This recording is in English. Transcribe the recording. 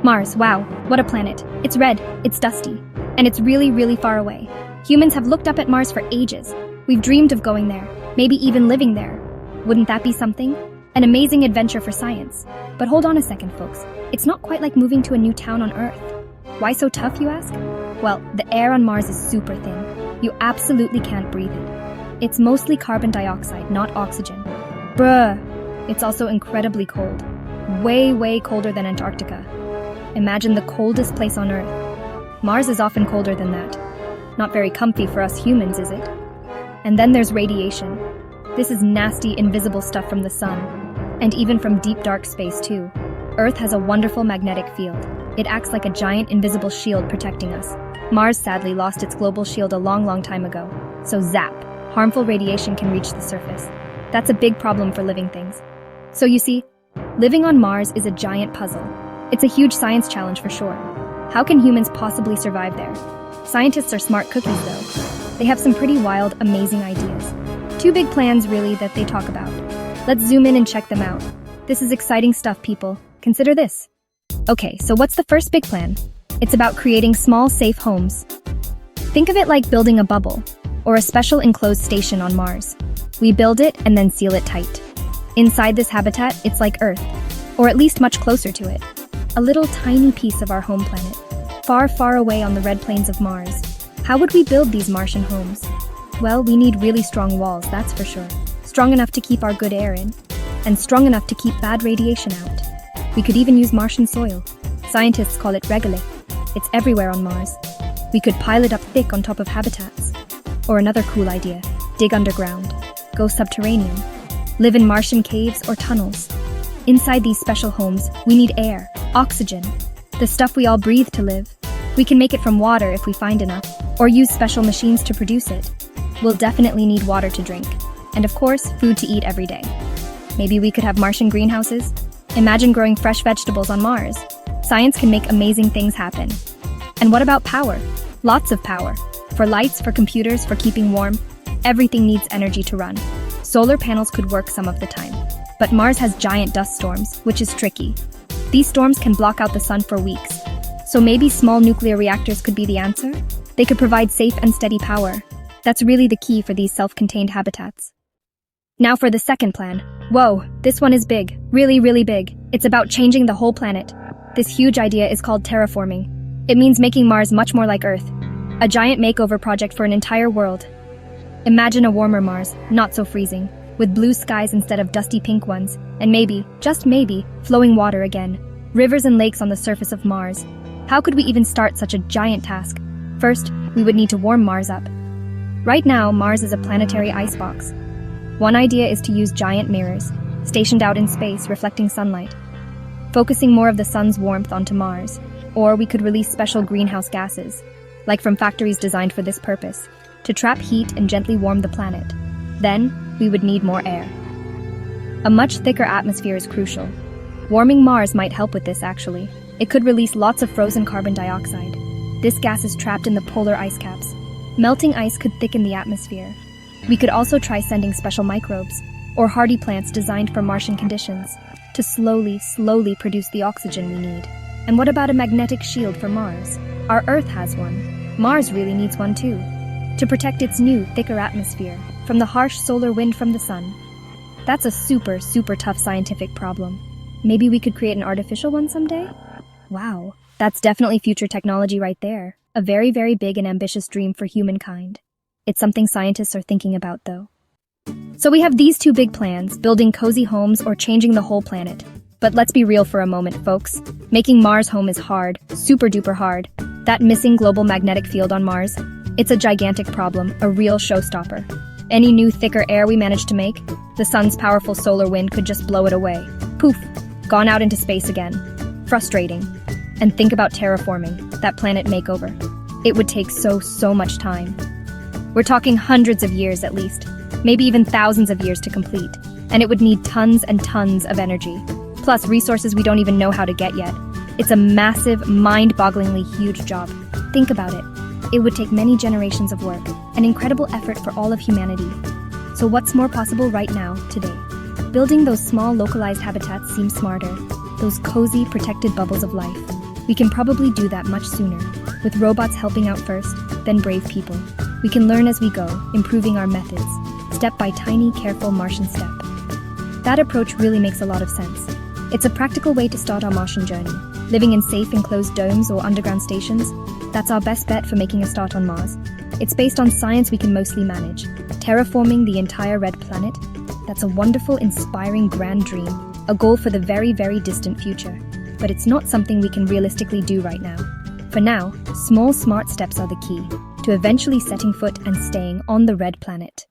Mars, wow, what a planet. It's red, it's dusty, and it's really, really far away. Humans have looked up at Mars for ages. We've dreamed of going there, maybe even living there. Wouldn't that be something? An amazing adventure for science. But hold on a second, folks. It's not quite like moving to a new town on Earth. Why so tough, you ask? Well, the air on Mars is super thin. You absolutely can't breathe it. It's mostly carbon dioxide, not oxygen. Bruh. It's also incredibly cold. Way, way colder than Antarctica. Imagine the coldest place on Earth. Mars is often colder than that. Not very comfy for us humans, is it? And then there's radiation. This is nasty, invisible stuff from the sun. And even from deep, dark space, too. Earth has a wonderful magnetic field. It acts like a giant, invisible shield protecting us. Mars sadly lost its global shield a long, long time ago. So zap, harmful radiation can reach the surface. That's a big problem for living things. So you see, living on Mars is a giant puzzle. It's a huge science challenge for sure. How can humans possibly survive there? Scientists are smart cookies, though. They have some pretty wild, amazing ideas. Two big plans, really, that they talk about. Let's zoom in and check them out. This is exciting stuff, people. Consider this. Okay, so what's the first big plan? It's about creating small, safe homes. Think of it like building a bubble, or a special enclosed station on Mars. We build it and then seal it tight. Inside this habitat, it's like Earth, or at least much closer to it. A little tiny piece of our home planet, far, far away on the red plains of Mars. How would we build these Martian homes? Well, we need really strong walls, that's for sure. Strong enough to keep our good air in, and strong enough to keep bad radiation out. We could even use Martian soil. Scientists call it regolith. It's everywhere on Mars. We could pile it up thick on top of habitats. Or another cool idea, dig underground, go subterranean, live in Martian caves or tunnels. Inside these special homes, we need air, oxygen, the stuff we all breathe to live. We can make it from water if we find enough, or use special machines to produce it. We'll definitely need water to drink, and of course, food to eat every day. Maybe we could have Martian greenhouses? Imagine growing fresh vegetables on Mars. Science can make amazing things happen. And what about power? Lots of power. For lights, for computers, for keeping warm. Everything needs energy to run. Solar panels could work some of the time. But Mars has giant dust storms, which is tricky. These storms can block out the sun for weeks. So maybe small nuclear reactors could be the answer? They could provide safe and steady power. That's really the key for these self-contained habitats. Now for the second plan. Whoa, this one is big. Really, really big. It's about changing the whole planet. This huge idea is called terraforming. It means making Mars much more like Earth. A giant makeover project for an entire world. Imagine a warmer Mars, not so freezing, with blue skies instead of dusty pink ones, and maybe, just maybe, flowing water again. Rivers and lakes on the surface of Mars. How could we even start such a giant task? First, we would need to warm Mars up. Right now, Mars is a planetary icebox. One idea is to use giant mirrors, stationed out in space, reflecting sunlight, focusing more of the sun's warmth onto Mars. Or we could release special greenhouse gases, like from factories designed for this purpose, to trap heat and gently warm the planet. Then, we would need more air. A much thicker atmosphere is crucial. Warming Mars might help with this, actually. It could release lots of frozen carbon dioxide. This gas is trapped in the polar ice caps. Melting ice could thicken the atmosphere. We could also try sending special microbes, or hardy plants designed for Martian conditions, to slowly produce the oxygen we need. And what about a magnetic shield for Mars? Our Earth has one. Mars really needs one too, to protect its new, thicker atmosphere from the harsh solar wind from the sun. That's a super, super tough scientific problem. Maybe we could create an artificial one someday? Wow, that's definitely future technology right there. A very, very big and ambitious dream for humankind. It's something scientists are thinking about, though. So we have these two big plans, building cozy homes or changing the whole planet. But let's be real for a moment, folks. Making Mars home is hard, super duper hard. That missing global magnetic field on Mars, it's a gigantic problem, a real showstopper. Any new thicker air we manage to make, the sun's powerful solar wind could just blow it away. Poof, gone out into space again. Frustrating. And think about terraforming, that planet makeover. It would take so much time. We're talking hundreds of years at least, maybe even thousands of years to complete, and it would need tons and tons of energy, plus resources we don't even know how to get yet. It's a massive, mind-bogglingly huge job. Think about it. It would take many generations of work, an incredible effort for all of humanity. So what's more possible right now, today? Building those small, localized habitats seems smarter, those cozy, protected bubbles of life. We can probably do that much sooner, with robots helping out first, then brave people. We can learn as we go, improving our methods, step by tiny, careful Martian step. That approach really makes a lot of sense. It's a practical way to start our Martian journey. Living in safe enclosed domes or underground stations, that's our best bet for making a start on Mars. It's based on science we can mostly manage. Terraforming the entire red planet, that's a wonderful, inspiring, grand dream, a goal for the very, very distant future. But it's not something we can realistically do right now. For now, small, smart steps are the key to eventually setting foot and staying on the red planet.